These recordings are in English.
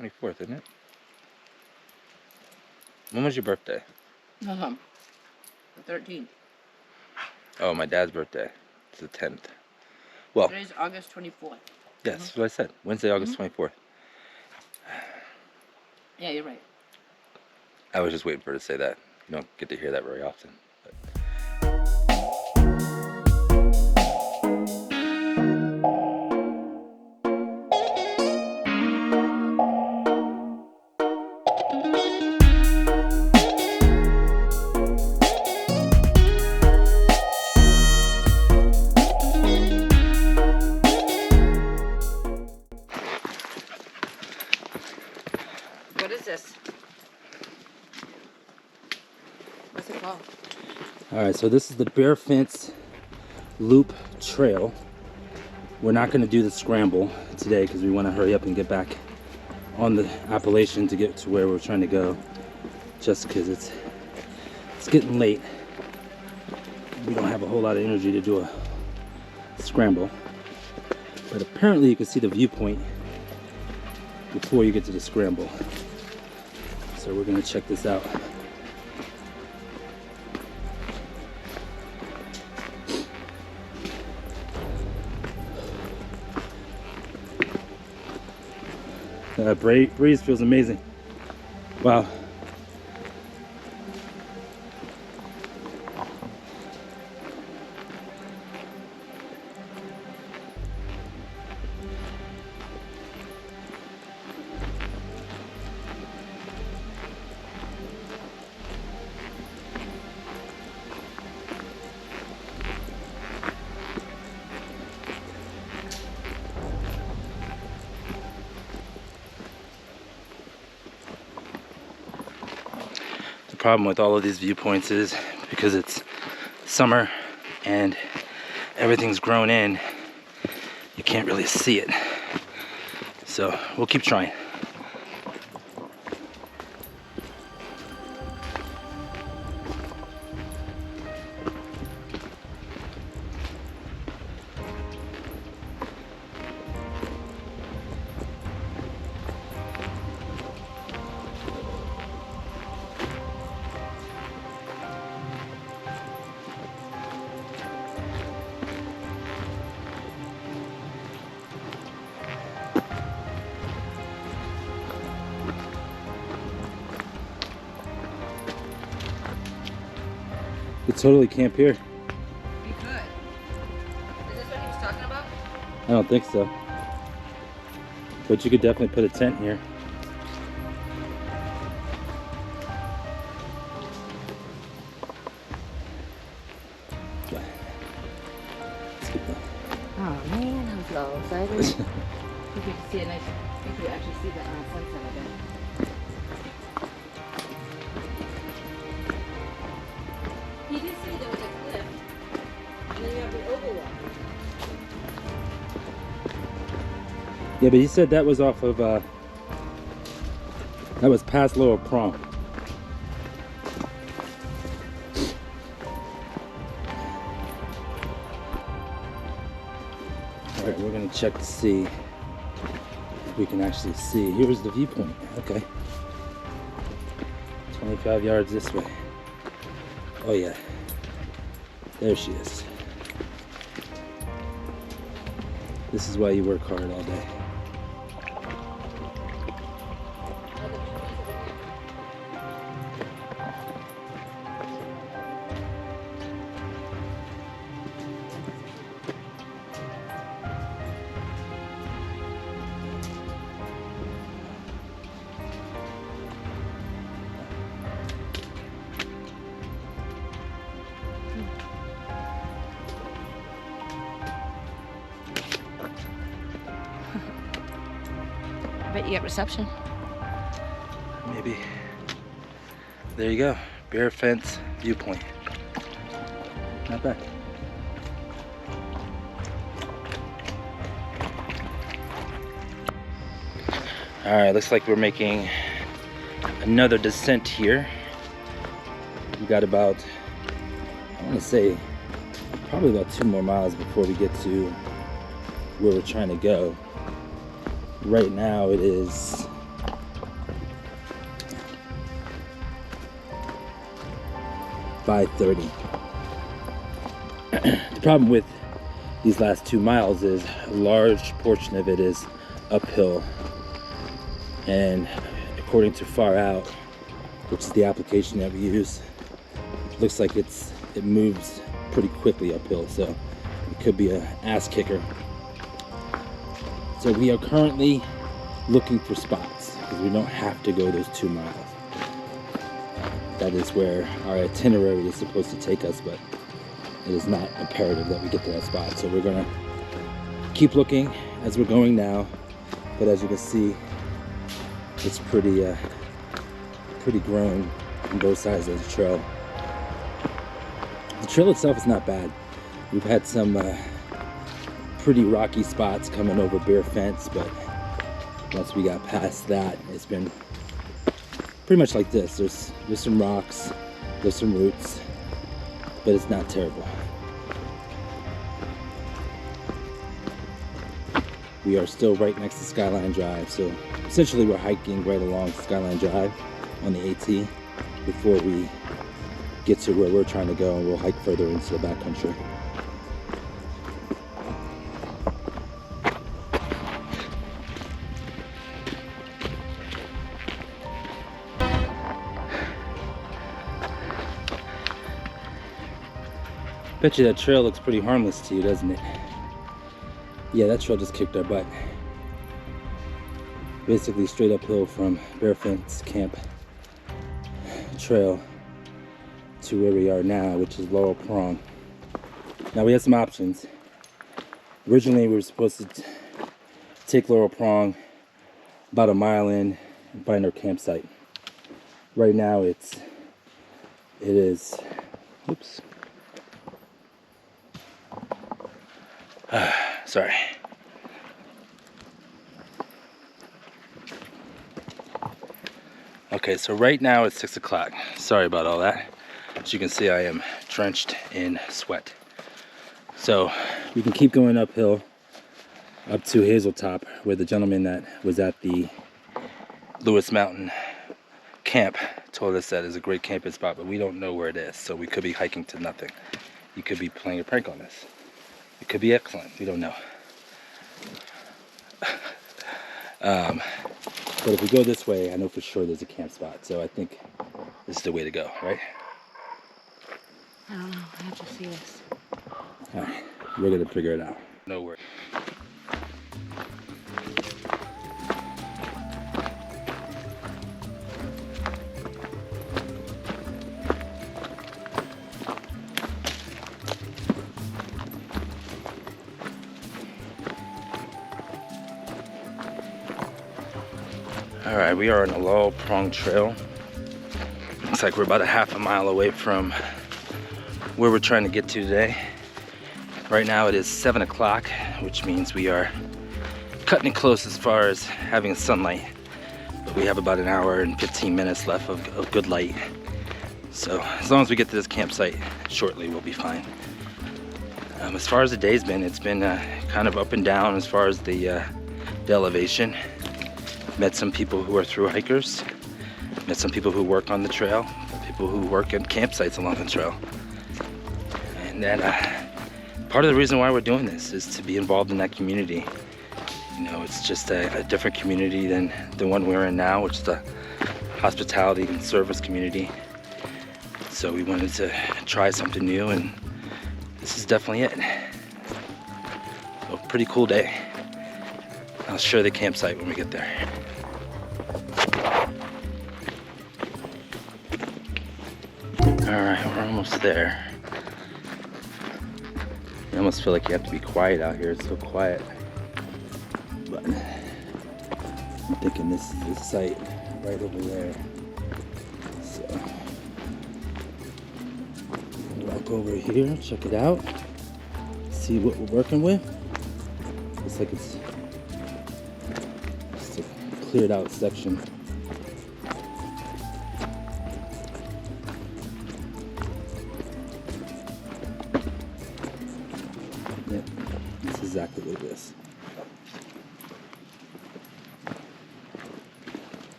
August 24th, isn't it? When was your birthday? The 13th. Oh, my dad's birthday. It's the 10th. Well, today's August 24th. Yes, that's what I said. Wednesday, August 24th. Yeah, you're right. I was just waiting for her to say that. You don't get to hear that very often. But. What is this? What's it called? Alright, so this is the Bear Fence Loop Trail. We're not going to do the scramble today because we want to hurry up and get back on the Appalachian to get to where we're trying to go. Just because it's getting late. We don't have a whole lot of energy to do a scramble. But apparently you can see the viewpoint before you get to the scramble. So we're going to check this out. Breeze feels amazing. Wow. The problem with all of these viewpoints is because it's summer and everything's grown in, you can't really see it. So we'll keep trying. You could totally camp here. You could. Is this what he was talking about? I don't think so. But you could definitely put a tent here. Let's keep going. Oh man, I'm so excited. You could see a nice, you could actually see the sunset again. He did say there was a cliff, and then you have the overlook. Yeah, but he said that was off of, that was past Lower Prom. Alright, we're gonna check to see if we can actually see. Here's the viewpoint. Okay. 25 yards this way. Oh yeah. There she is. This is why you work hard all day. I bet you get reception. Maybe. There you go. Bear Fence Viewpoint. Not bad. Alright, looks like we're making another descent here. We got about, I want to say, probably about 2 more miles before we get to where we're trying to go. Right now it is 5:30. The problem with these last 2 miles is a large portion of it is uphill, and according to Far Out, which is the application that we use, it looks like it moves pretty quickly uphill, so it could be an ass kicker. So we are currently looking for spots because we don't have to go those 2 miles. That is where our itinerary is supposed to take us, but it is not imperative that we get to that spot. So we're gonna keep looking as we're going now, but as you can see, it's pretty grown on both sides of the trail. The trail itself is not bad. We've had some pretty rocky spots coming over bare fence, but once we got past that, it's been pretty much like this. There's some rocks, there's some roots, but it's not terrible. We are still right next to Skyline Drive, so essentially we're hiking right along Skyline Drive on the AT before we get to where we're trying to go, and we'll hike further into the backcountry. Bet you that trail looks pretty harmless to you, doesn't it? Yeah, that trail just kicked our butt. Basically straight uphill from Bare Fence Camp Trail to where we are now, which is Laurel Prong. Now we have some options. Originally we were supposed to take Laurel Prong about a mile in and find our campsite. Right now it is, oops. Sorry. Okay, so right now it's 6 o'clock. Sorry about all that. As you can see, I am drenched in sweat. So we can keep going uphill up to Hazeltop, where the gentleman that was at the Lewis Mountain camp told us that is a great camping spot, but we don't know where it is, so we could be hiking to nothing. You could be playing a prank on us. It could be excellent. We don't know. But if we go this way, I know for sure there's a camp spot. So I think this is the way to go, right? I don't know. I have to see this. All right. We're going to figure it out. No worries. All right, we are on a Laurel Prong Trail. Looks like we're about a half a mile away from where we're trying to get to today. Right now it is 7 o'clock, which means we are cutting it close as far as having sunlight. But we have about an hour and 15 minutes left of good light. So as long as we get to this campsite shortly, we'll be fine. As far as the day's been, it's been kind of up and down as far as the elevation. Met some people who are through hikers, met some people who work on the trail, people who work at campsites along the trail. And then part of the reason why we're doing this is to be involved in that community. You know, it's just a different community than the one we're in now, which is the hospitality and service community. So we wanted to try something new, and this is definitely it. So pretty cool day. I'll show you the campsite when we get there. Alright, we're almost there. You almost feel like you have to be quiet out here. It's so quiet. But I'm thinking this is the site right over there. So walk over here, check it out, see what we're working with. Looks like it's just a cleared out section. Yep, that's exactly what it is.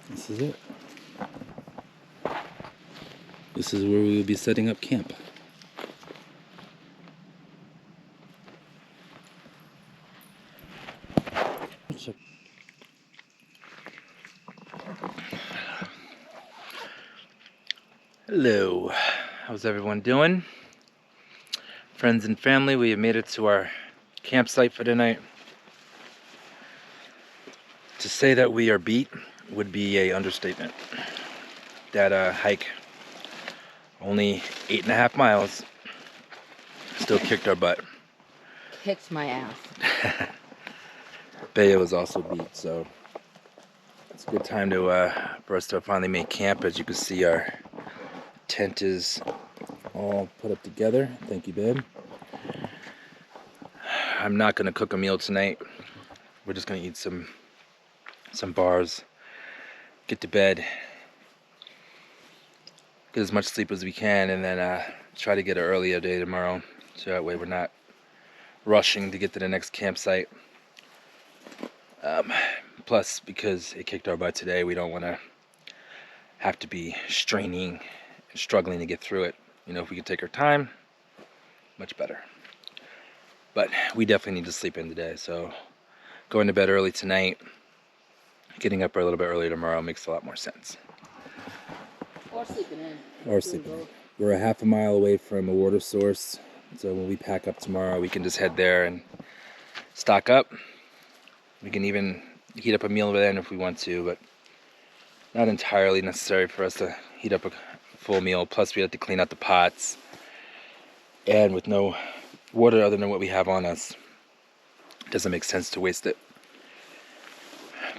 This is it. This is where we will be setting up camp. Hello, how's everyone doing? Friends and family, we have made it to our campsite for tonight. To say that we are beat would be a understatement. That hike, only 8.5 miles, still kicked our butt. Kicked my ass. Beo is also beat, so it's a good time to for us to finally make camp. As you can see, our tent is all put up together. Thank you, babe. I'm not gonna cook a meal tonight. We're just gonna eat some bars, get to bed, get as much sleep as we can, and then try to get an earlier day tomorrow, so that way we're not rushing to get to the next campsite. Plus, because it kicked our butt today, we don't want to have to be straining and struggling to get through it. You know, if we could take our time, much better. But we definitely need to sleep in today, so going to bed early tonight, getting up a little bit earlier tomorrow makes a lot more sense. Or sleeping in. Or sleeping in. We're a half a mile away from a water source, so when we pack up tomorrow, we can just head there and stock up. We can even heat up a meal then if we want to, but not entirely necessary for us to heat up a full meal. Plus, we have to clean out the pots, and with no water other than what we have on us, it doesn't make sense to waste it.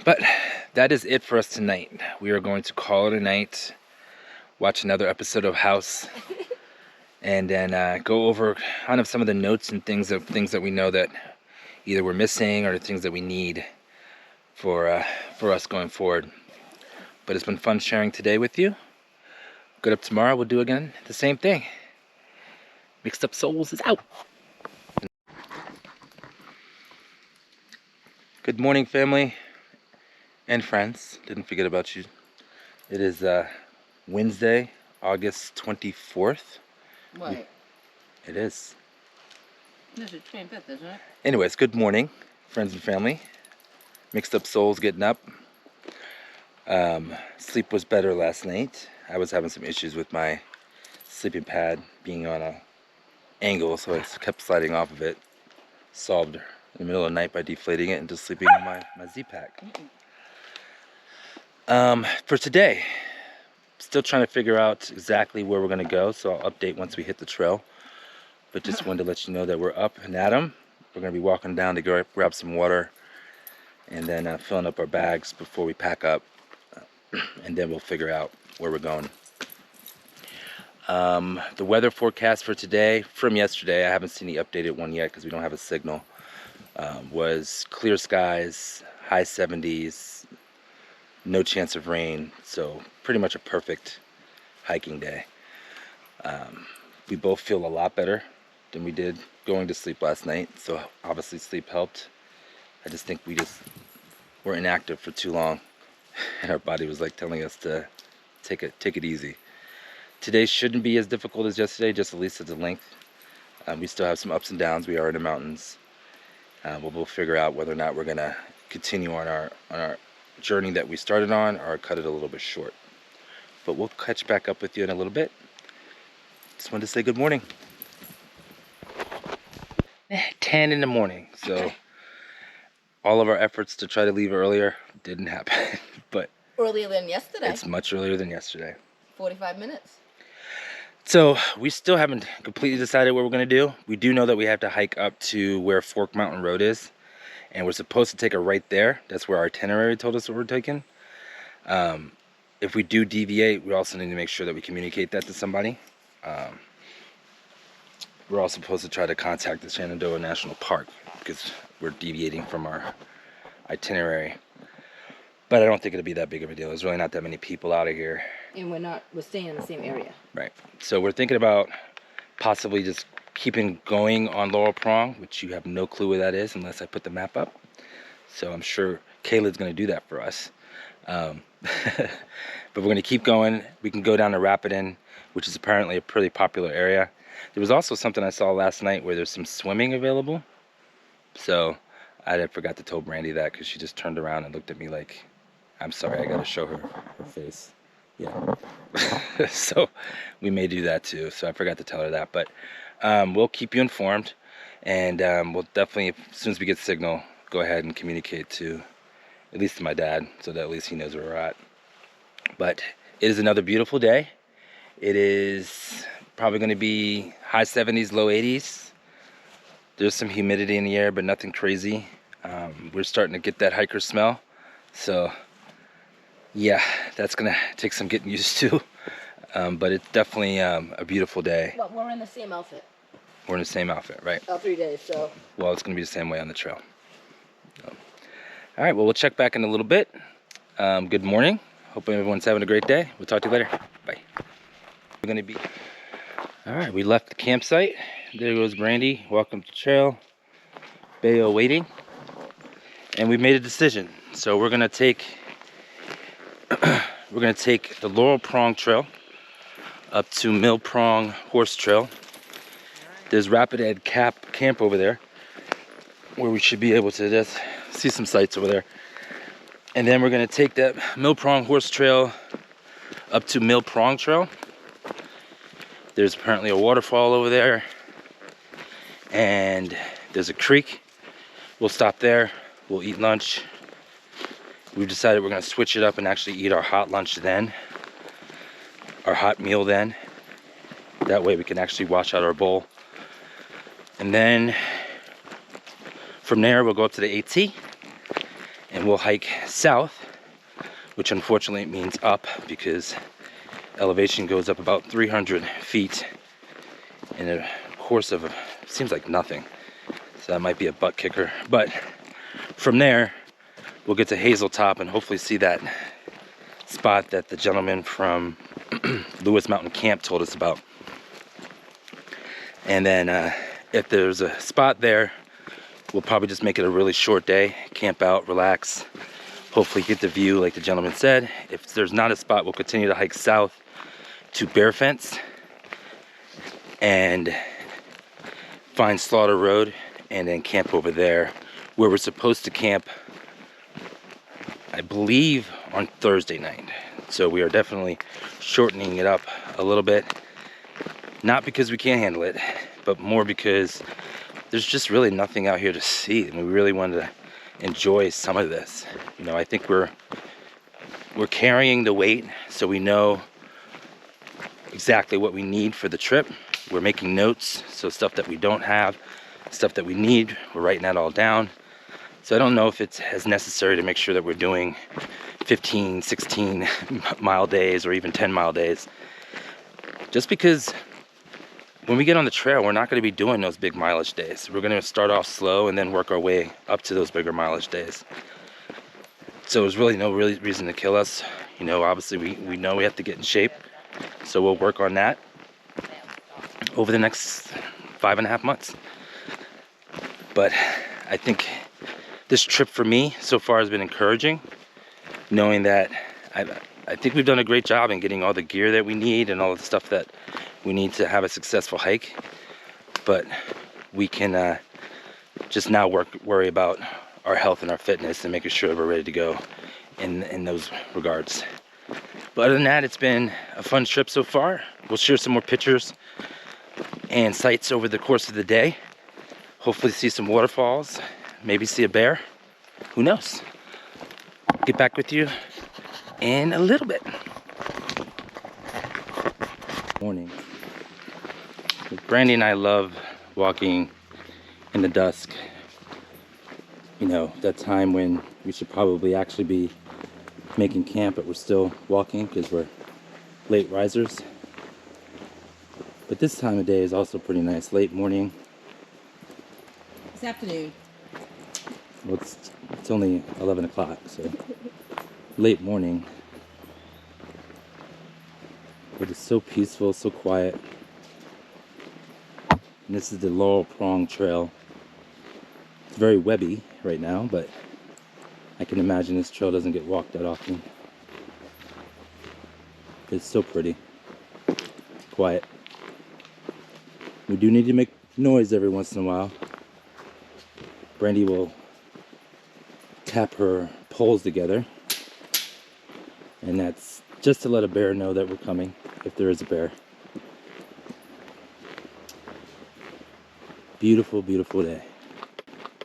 But that is it for us tonight. We are going to call it a night, watch another episode of House, and then go over kind of some of the notes and things that we know that either we're missing or the things that we need for us going forward. But it's been fun sharing today with you. Good up tomorrow, we'll do again the same thing. Mixed Up Souls is out. Good morning, family and friends. Didn't forget about you. It is Wednesday, August 24th. What? It is. This is 25th, isn't it? Anyways, good morning, friends and family. Mixed Up Souls getting up. Sleep was better last night. I was having some issues with my sleeping pad being on a angle, so I kept sliding off of it. Solved in the middle of the night by deflating it and just sleeping on my Z-Pack. For today, still trying to figure out exactly where we're gonna go, so I'll update once we hit the trail. But just wanted to let you know that we're up and at 'em. We're gonna be walking down to go grab some water, and then filling up our bags before we pack up, and then we'll figure out where we're going. The weather forecast for today, from yesterday, I haven't seen the updated one yet because we don't have a signal, was clear skies, high 70s, no chance of rain, so pretty much a perfect hiking day. We both feel a lot better than we did going to sleep last night, so obviously sleep helped. I just think we just were inactive for too long, and our body was like telling us to take it easy. Today shouldn't be as difficult as yesterday, just at least at the length. We still have some ups and downs. We are in the mountains. We'll figure out whether or not we're gonna continue on our journey that we started on, or cut it a little bit short. But we'll catch back up with you in a little bit. Just wanted to say good morning. 10 in the morning, so all of our efforts to try to leave earlier didn't happen, but Earlier than yesterday. it's much earlier than yesterday. 45 minutes. So we still haven't completely decided what we're gonna do. We do know that we have to hike up to where Fork Mountain Road is, and we're supposed to take a right there. That's where our itinerary told us what we're taking. If we do deviate, we also need to make sure that we communicate that to somebody. We're also supposed to try to contact the Shenandoah National Park because we're deviating from our itinerary. But I don't think it'll be that big of a deal. There's really not that many people out of here. And we're staying in the same area. Right. So we're thinking about possibly just keeping going on Laurel Prong, which you have no clue where that is unless I put the map up. So I'm sure Kayla's going to do that for us. But we're gonna keep going. We can go down to Rapidan, which is apparently a pretty popular area. There was also something I saw last night where there's some swimming available. So I forgot to tell Brandee that because she just turned around and looked at me like, I'm sorry, I gotta show her face. Yeah. So we may do that too. So I forgot to tell her that. But we'll keep you informed. And we'll definitely, as soon as we get signal, go ahead and communicate to, at least to my dad, so that at least he knows where we're at. But it is another beautiful day. It is probably going to be high 70s, low 80s. There's some humidity in the air, but nothing crazy. We're starting to get that hiker smell. So yeah, that's going to take some getting used to. But it's definitely a beautiful day. But we're in the same outfit. We're in the same outfit, right? All 3 days, so. Well, it's going to be the same way on the trail. So. All right, well, we'll check back in a little bit. Good morning. Hope everyone's having a great day. We'll talk to you later. Bye. We're going to be... All right, we left the campsite. There goes Brandee. Welcome to the trail. Beo waiting. And we made a decision. So we're going to take... we're going to take the Laurel Prong Trail up to Mill Prong Horse Trail. There's Rapidan Camp over there where we should be able to just see some sights over there. And then we're going to take that Mill Prong Horse Trail up to Mill Prong Trail. There's apparently a waterfall over there. And there's a creek. We'll stop there. We'll eat lunch. We've decided we're going to switch it up and actually eat our hot lunch then. Our hot meal then. That way we can actually wash out our bowl. And then from there we'll go up to the AT and we'll hike south, which unfortunately means up because elevation goes up about 300 feet in a course of, seems like nothing. So that might be a butt kicker. But from there we'll get to Hazeltop and hopefully see that spot that the gentleman from Lewis Mountain Camp told us about. And then if there's a spot there, we'll probably just make it a really short day, camp out, relax, hopefully get the view like the gentleman said. If there's not a spot, we'll continue to hike south to Bear Fence and find Slaughter Road and then camp over there where we're supposed to camp, I believe, on Thursday night. So we are definitely shortening it up a little bit, not because we can't handle it, but more because there's just really nothing out here to see, and we really wanted to enjoy some of this. You know, I think we're carrying the weight, so we know exactly what we need for the trip. We're making notes, so stuff that we don't have, stuff that we need, we're writing that all down. So I don't know if it's as necessary to make sure that we're doing 15, 16 mile days or even 10 mile days. Just because when we get on the trail, we're not going to be doing those big mileage days. We're going to start off slow and then work our way up to those bigger mileage days. So there's really no reason to kill us. You know, obviously we know we have to get in shape. So we'll work on that over the next 5.5 months. But I think this trip for me so far has been encouraging, knowing that I think we've done a great job in getting all the gear that we need and all the stuff that we need to have a successful hike. But we can just now worry about our health and our fitness and making sure we're ready to go in those regards. But other than that, it's been a fun trip so far. We'll share some more pictures and sights over the course of the day. Hopefully see some waterfalls, maybe see a bear. Who knows? Get back with you in a little bit. Morning. Brandee and I love walking in the dusk. You know, that time when we should probably actually be making camp, but we're still walking because we're late risers. But this time of day is also pretty nice. Late morning. It's afternoon. Well, it's only 11 o'clock, so late morning. But it's so peaceful, so quiet. And this is the Laurel Prong Trail. It's very webby right now, but I can imagine this trail doesn't get walked that often. It's so pretty. Quiet. We do need to make noise every once in a while. Brandee will tap her poles together, and that's just to let a bear know that we're coming, if there is a bear. Beautiful, beautiful day.